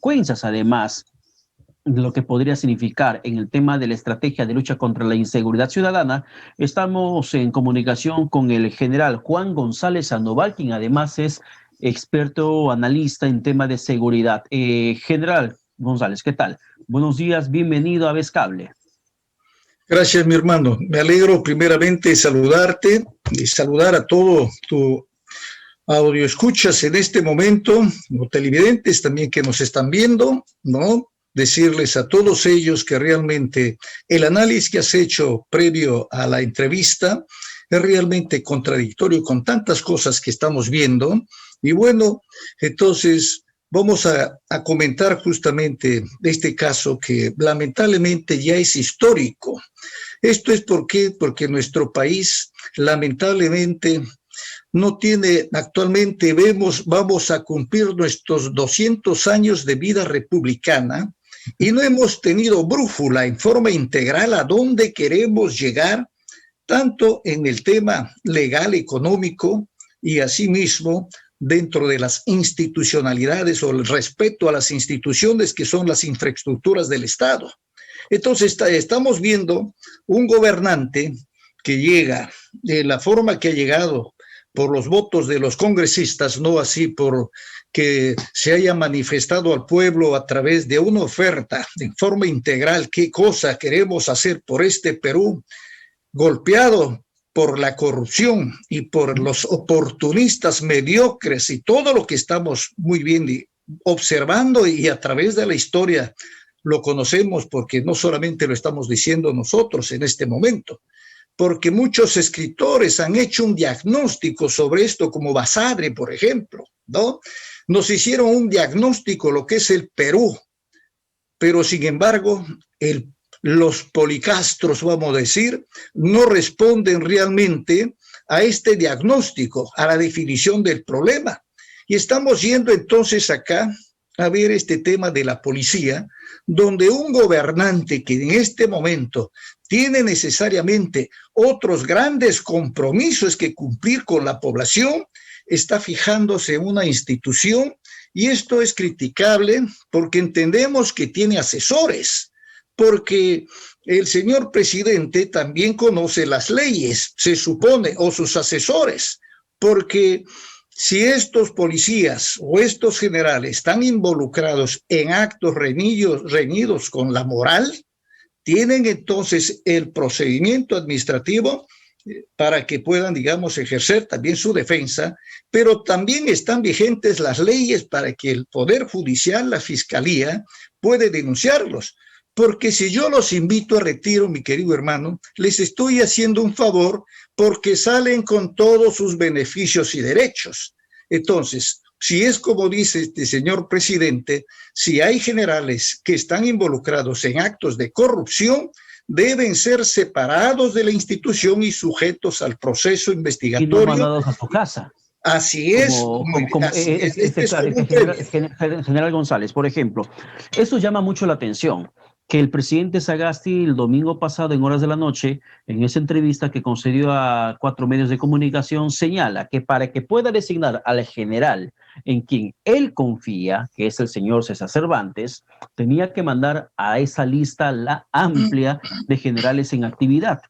consecuencias, además, de lo que podría significar en el tema de la estrategia de lucha contra la inseguridad ciudadana. Estamos en comunicación con el general Juan González Sandoval, quien además es experto analista en tema de seguridad. General González, ¿qué tal? Buenos días, bienvenido a Vescable. Gracias, mi hermano. Me alegro primeramente saludarte y saludar a todo tu audio escuchas en este momento, los televidentes también que nos están viendo, ¿no? Decirles a todos ellos que realmente el análisis que has hecho previo a la entrevista es realmente contradictorio con tantas cosas que estamos viendo. Y bueno, entonces vamos a comentar justamente este caso que lamentablemente ya es histórico. Esto es porque nuestro país lamentablemente no tiene, actualmente vamos a cumplir nuestros 200 años de vida republicana y no hemos tenido brújula en forma integral a dónde queremos llegar, tanto en el tema legal, económico y asimismo dentro de las institucionalidades o el respeto a las instituciones que son las infraestructuras del Estado. Entonces estamos viendo un gobernante que llega de la forma que ha llegado por los votos de los congresistas, no así por que se haya manifestado al pueblo a través de una oferta en forma integral, qué cosa queremos hacer por este Perú, golpeado por la corrupción y por los oportunistas mediocres y todo lo que estamos muy bien observando y a través de la historia lo conocemos porque no solamente lo estamos diciendo nosotros en este momento, porque muchos escritores han hecho un diagnóstico sobre esto, como Basadre, por ejemplo, ¿no? Nos hicieron un diagnóstico lo que es el Perú, pero sin embargo, los policastros, vamos a decir, no responden realmente a este diagnóstico, a la definición del problema. Y estamos yendo entonces acá a ver este tema de la policía, donde un gobernante que en este momento tiene necesariamente otros grandes compromisos que cumplir con la población, está fijándose en una institución, y esto es criticable porque entendemos que tiene asesores, porque el señor presidente también conoce las leyes, se supone, o sus asesores, porque si estos policías o estos generales están involucrados en actos reñidos con la moral, tienen entonces el procedimiento administrativo para que puedan, digamos, ejercer también su defensa, pero también están vigentes las leyes para que el Poder Judicial, la Fiscalía, puede denunciarlos. Porque si yo los invito a retiro, mi querido hermano, les estoy haciendo un favor porque salen con todos sus beneficios y derechos. Entonces, si es como dice este señor presidente, si hay generales que están involucrados en actos de corrupción, deben ser separados de la institución y sujetos al proceso investigatorio. Y no mandados a su casa. Así es. General González, por ejemplo, eso llama mucho la atención. Que el presidente Sagasti el domingo pasado en horas de la noche, en esa entrevista que concedió a 4 medios de comunicación, señala que para que pueda designar al general en quien él confía, que es el señor César Cervantes, tenía que mandar a esa lista la amplia de generales en actividad.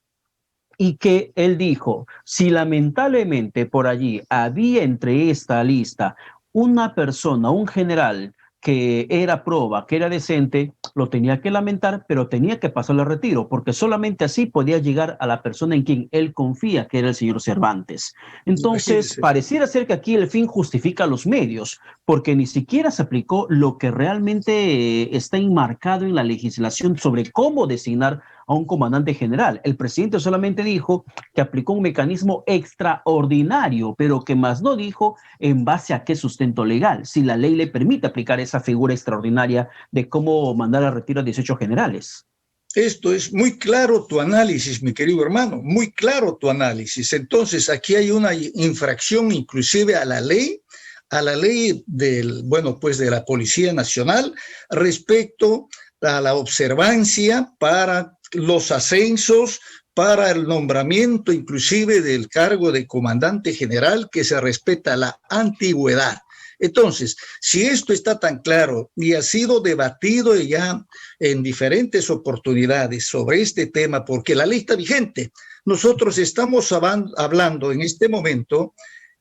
Y que él dijo, si lamentablemente por allí había entre esta lista una persona, un general, que era proba, que era decente, lo tenía que lamentar, pero tenía que pasarlo a retiro, porque solamente así podía llegar a la persona en quien él confía, que era el señor Cervantes. Entonces, pareciera ser que aquí el fin justifica los medios, porque ni siquiera se aplicó lo que realmente está enmarcado en la legislación sobre cómo designar a un comandante general. El presidente solamente dijo que aplicó un mecanismo extraordinario, pero que más no dijo en base a qué sustento legal, si la ley le permite aplicar esa figura extraordinaria de cómo mandar a retiro a 18 generales. Esto es muy claro tu análisis, mi querido hermano, muy claro tu análisis. Entonces, aquí hay una infracción inclusive a la ley del, bueno, pues de la Policía Nacional respecto a la observancia para los ascensos, para el nombramiento inclusive del cargo de comandante general, que se respeta la antigüedad. Entonces, si esto está tan claro y ha sido debatido ya en diferentes oportunidades sobre este tema, porque la ley está vigente, nosotros estamos hablando en este momento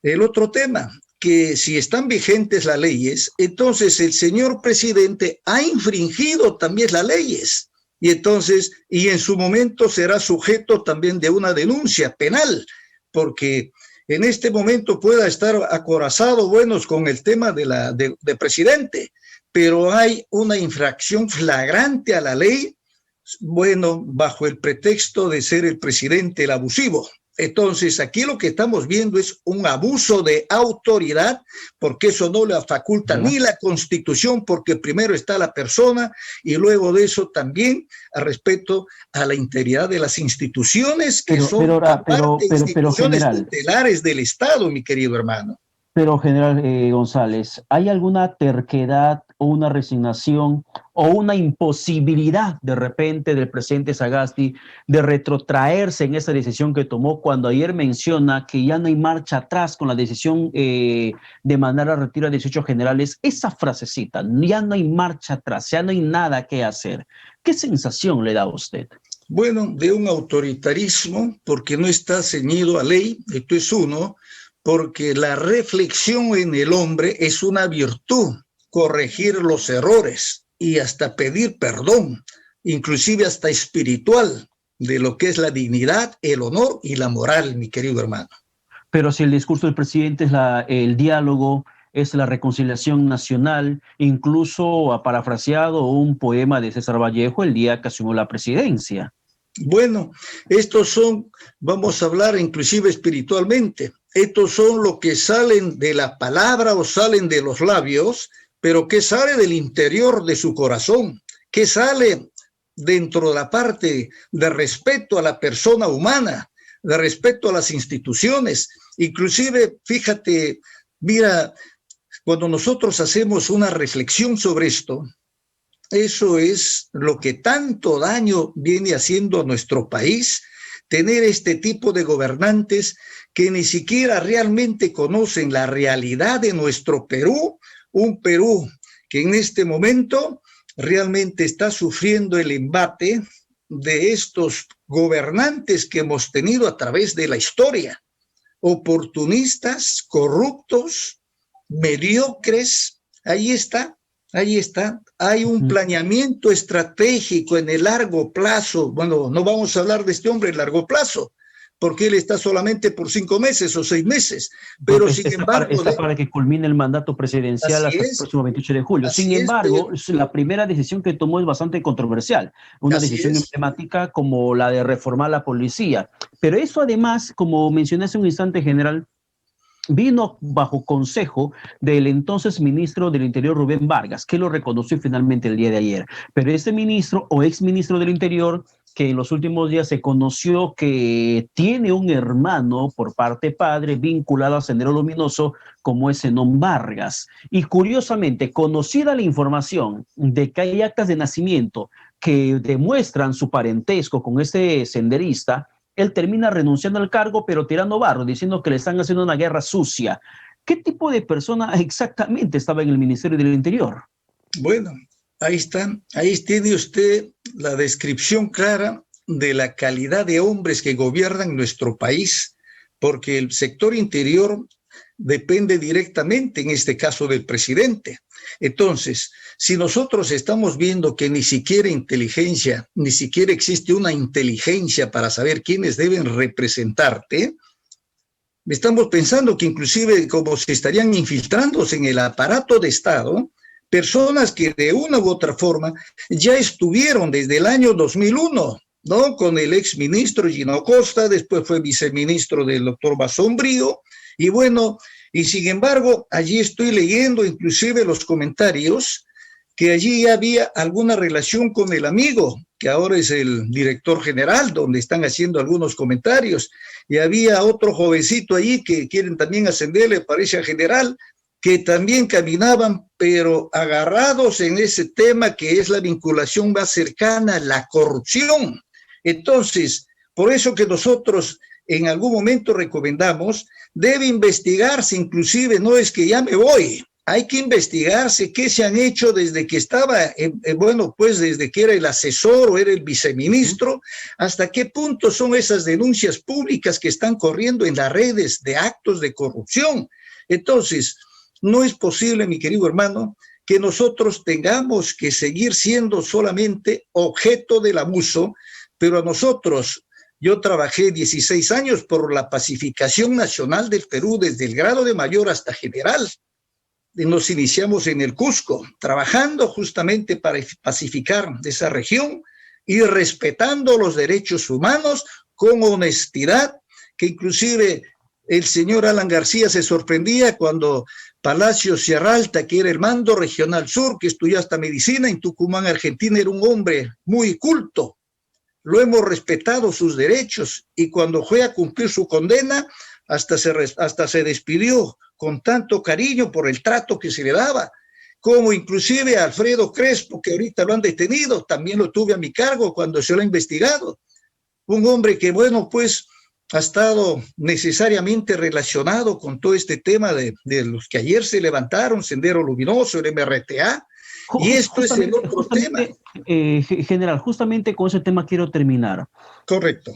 el otro tema, que si están vigentes las leyes, entonces el señor presidente ha infringido también las leyes. Y entonces, y en su momento será sujeto también de una denuncia penal, porque en este momento pueda estar acorazado, buenos, con el tema de presidente, pero hay una infracción flagrante a la ley, bueno, bajo el pretexto de ser el presidente el abusivo. Entonces, aquí lo que estamos viendo es un abuso de autoridad, porque eso no le faculta ni la Constitución, porque primero está la persona y luego de eso también al respeto a la integridad de las instituciones que son instituciones general, tutelares del Estado, mi querido hermano. Pero, general González, ¿hay alguna terquedad o una resignación o una imposibilidad de repente del presidente Sagasti de retrotraerse en esa decisión que tomó cuando ayer menciona que ya no hay marcha atrás con la decisión de mandar a retiro a 18 generales? Esa frasecita, ya no hay marcha atrás, ya no hay nada que hacer. ¿Qué sensación le da a usted? Bueno, de un autoritarismo, porque no está ceñido a ley, esto es uno, porque la reflexión en el hombre es una virtud, corregir los errores y hasta pedir perdón, inclusive hasta espiritual, de lo que es la dignidad, el honor y la moral, mi querido hermano. Pero si el discurso del presidente es el diálogo, es la reconciliación nacional, incluso ha parafraseado un poema de César Vallejo el día que asumió la presidencia. Bueno, estos son, vamos a hablar inclusive espiritualmente, estos son lo que salen de la palabra o salen de los labios, pero que sale del interior de su corazón, que sale dentro de la parte de respeto a la persona humana, de respeto a las instituciones. Inclusive, fíjate, mira, cuando nosotros hacemos una reflexión sobre esto, eso es lo que tanto daño viene haciendo a nuestro país, tener este tipo de gobernantes que ni siquiera realmente conocen la realidad de nuestro Perú, un Perú que en este momento realmente está sufriendo el embate de estos gobernantes que hemos tenido a través de la historia, oportunistas, corruptos, mediocres. Ahí está. Hay un planeamiento estratégico en el largo plazo. Bueno, no vamos a hablar de este hombre en largo plazo, porque él está solamente por 5 meses o 6 meses. Pero sin embargo... Está para que culmine el mandato presidencial hasta el próximo 28 de julio. Sin embargo, la primera decisión que tomó es bastante controversial. Una decisión emblemática como la de reformar la policía. Pero eso además, como mencioné hace un instante, general, vino bajo consejo del entonces ministro del Interior, Rubén Vargas, que lo reconoció finalmente el día de ayer. Pero este ministro o exministro del Interior, que en los últimos días se conoció que tiene un hermano por parte padre vinculado a Sendero Luminoso, como es Zenón Vargas. Y curiosamente, conocida la información de que hay actas de nacimiento que demuestran su parentesco con este senderista, él termina renunciando al cargo, pero tirando barro, diciendo que le están haciendo una guerra sucia. ¿Qué tipo de persona exactamente estaba en el Ministerio del Interior? Bueno, ahí está. Ahí tiene usted la descripción clara de la calidad de hombres que gobiernan nuestro país, porque el sector interior depende directamente, en este caso, del presidente. Entonces, si nosotros estamos viendo que ni siquiera inteligencia, ni siquiera existe una inteligencia para saber quiénes deben representarte, estamos pensando que inclusive como se estarían infiltrándose en el aparato de Estado, personas que de una u otra forma ya estuvieron desde el año 2001, ¿no? Con el exministro Gino Costa, después fue viceministro del doctor Basombrío, y bueno, y sin embargo, allí estoy leyendo inclusive los comentarios que allí había alguna relación con el amigo, que ahora es el director general, donde están haciendo algunos comentarios, y había otro jovencito allí que quieren también ascenderle, parece a general, que también caminaban, pero agarrados en ese tema que es la vinculación más cercana a la corrupción. Entonces, por eso que nosotros en algún momento recomendamos, debe investigarse inclusive, no es que ya me voy, Hay que investigarse qué se han hecho desde que estaba, pues desde que era el asesor o era el viceministro, hasta qué punto son esas denuncias públicas que están corriendo en las redes de actos de corrupción. Entonces, no es posible, mi querido hermano, que nosotros tengamos que seguir siendo solamente objeto del abuso, pero a nosotros, yo trabajé 16 años por la pacificación nacional del Perú, desde el grado de mayor hasta general. Nos iniciamos en el Cusco, trabajando justamente para pacificar esa región y respetando los derechos humanos con honestidad, que inclusive el señor Alan García se sorprendía cuando Palacio Sierra Alta, que era el mando regional sur, que estudió hasta medicina en Tucumán, Argentina, era un hombre muy culto. Lo hemos respetado sus derechos y cuando fue a cumplir su condena, hasta se despidió con tanto cariño por el trato que se le daba, como inclusive a Alfredo Crespo, que ahorita lo han detenido, también lo tuve a mi cargo cuando se lo ha investigado. Un hombre que, bueno, pues ha estado necesariamente relacionado con todo este tema de los que ayer se levantaron, Sendero Luminoso, el MRTA, y esto es el otro tema. General, justamente con ese tema quiero terminar. Correcto.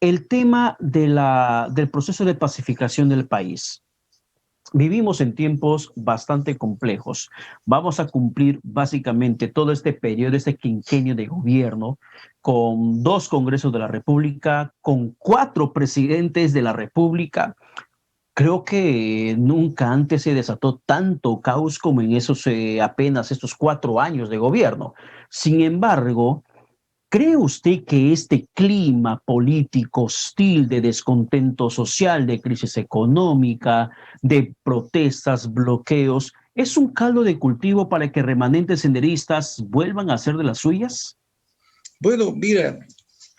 El tema del proceso de pacificación del país. Vivimos en tiempos bastante complejos. Vamos a cumplir básicamente todo este periodo, este quinquenio de gobierno, con 2 congresos de la República, con 4 presidentes de la República. Creo que nunca antes se desató tanto caos como en apenas estos 4 años de gobierno. Sin embargo, ¿cree usted que este clima político hostil de descontento social, de crisis económica, de protestas, bloqueos, es un caldo de cultivo para que remanentes senderistas vuelvan a hacer de las suyas? Bueno, mira,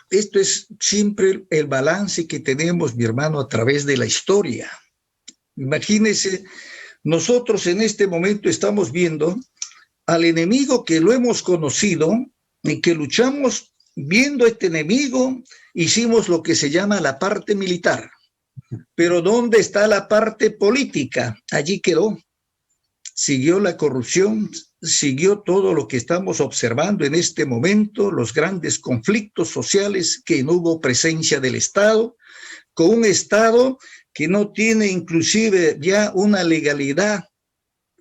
esto es siempre el balance que tenemos, mi hermano, a través de la historia. Imagínese, nosotros en este momento estamos viendo al enemigo que lo hemos conocido, y que luchamos viendo este enemigo, hicimos lo que se llama la parte militar. Pero ¿dónde está la parte política? Allí quedó. Siguió la corrupción, siguió todo lo que estamos observando en este momento, los grandes conflictos sociales, que no hubo presencia del Estado, con un Estado que no tiene inclusive ya una legalidad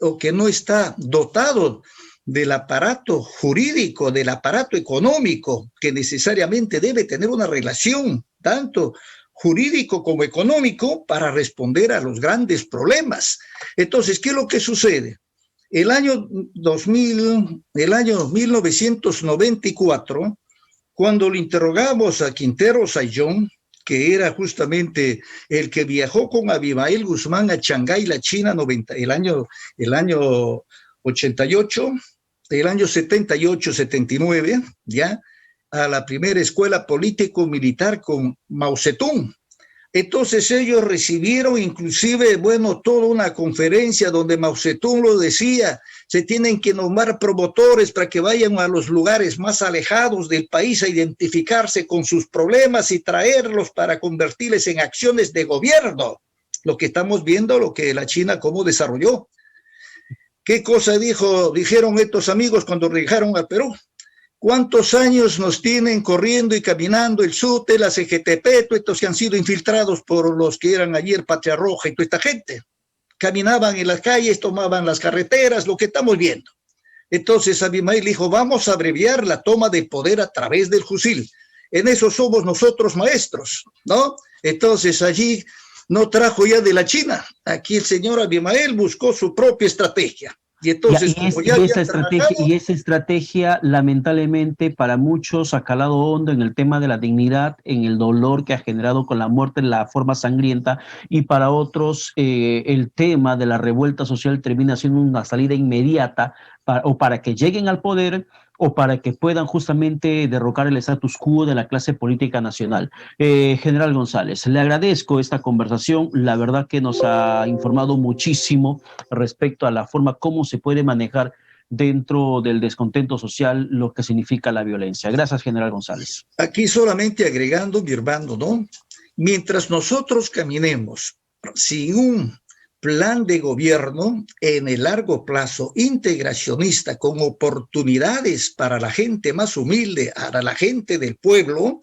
o que no está dotado del aparato jurídico, del aparato económico, que necesariamente debe tener una relación tanto jurídico como económico para responder a los grandes problemas. Entonces, ¿qué es lo que sucede? El año 1994, cuando le interrogamos a Quintero Sayón, que era justamente el que viajó con Abimael Guzmán a Shanghái, la China, el año 88, el año 78, 79, ya, a la primera escuela político-militar con Mao Zedong. Entonces ellos recibieron inclusive, bueno, toda una conferencia donde Mao Zedong lo decía, se tienen que nombrar promotores para que vayan a los lugares más alejados del país a identificarse con sus problemas y traerlos para convertirles en acciones de gobierno. Lo que estamos viendo, lo que la China cómo desarrolló. ¿Qué cosa dijeron estos amigos cuando regresaron al Perú? ¿Cuántos años nos tienen corriendo y caminando el SUTE, la CGTP, todos estos que han sido infiltrados por los que eran ayer Patria Roja y toda esta gente? Caminaban en las calles, tomaban las carreteras, lo que estamos viendo. Entonces Abimael dijo, vamos a abreviar la toma de poder a través del fusil. En eso somos nosotros maestros, ¿no? Entonces allí no trajo ya de la China. Aquí el señor Abimael buscó su propia estrategia. Y entonces, esa estrategia, lamentablemente, para muchos ha calado hondo en el tema de la dignidad, en el dolor que ha generado con la muerte en la forma sangrienta, y para otros el tema de la revuelta social termina siendo una salida inmediata para que lleguen al poder o para que puedan justamente derrocar el status quo de la clase política nacional. General González, le agradezco esta conversación, la verdad que nos ha informado muchísimo respecto a la forma como se puede manejar dentro del descontento social lo que significa la violencia. Gracias, General González. Aquí solamente agregando, mi hermano, ¿no? Mientras nosotros caminemos sin un plan de gobierno en el largo plazo, integracionista, con oportunidades para la gente más humilde, para la gente del pueblo,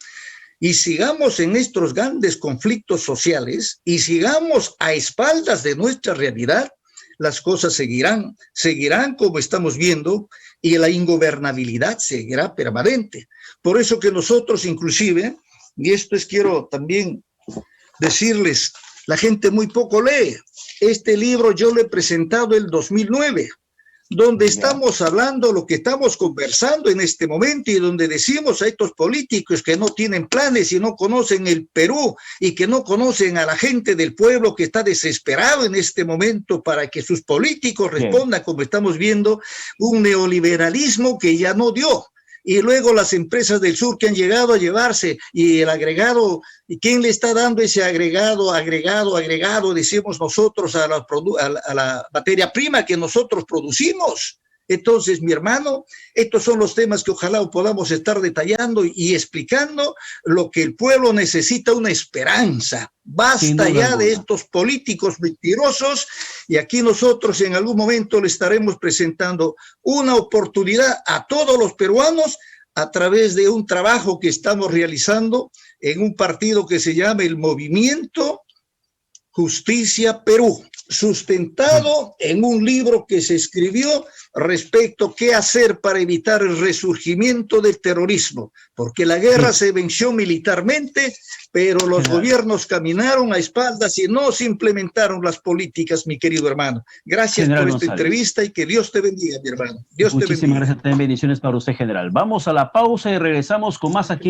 y sigamos en estos grandes conflictos sociales y sigamos a espaldas de nuestra realidad, las cosas seguirán como estamos viendo, y la ingobernabilidad seguirá permanente. Por eso que nosotros inclusive, y esto quiero también decirles, la gente muy poco lee. Este libro yo lo he presentado en el 2009, donde estamos hablando lo que estamos conversando en este momento y donde decimos a estos políticos que no tienen planes y no conocen el Perú y que no conocen a la gente del pueblo que está desesperado en este momento para que sus políticos respondan, como estamos viendo, un neoliberalismo que ya no dio. Y luego las empresas del sur que han llegado a llevarse y el agregado, ¿y quién le está dando ese agregado, decimos nosotros, a la materia prima que nosotros producimos? Entonces, mi hermano, estos son los temas que ojalá podamos estar detallando y explicando lo que el pueblo necesita, una esperanza. Basta ya de estos políticos mentirosos, y aquí nosotros en algún momento le estaremos presentando una oportunidad a todos los peruanos a través de un trabajo que estamos realizando en un partido que se llama el Movimiento Justicia Perú, sustentado en un libro que se escribió respecto a qué hacer para evitar el resurgimiento del terrorismo, porque la guerra se venció militarmente, pero los gobiernos caminaron a espaldas y no se implementaron las políticas, mi querido hermano. Gracias por esta entrevista y que Dios te bendiga, mi hermano. Dios te bendiga. Muchísimas gracias, también bendiciones para usted, general. Vamos a la pausa y regresamos con más aquí.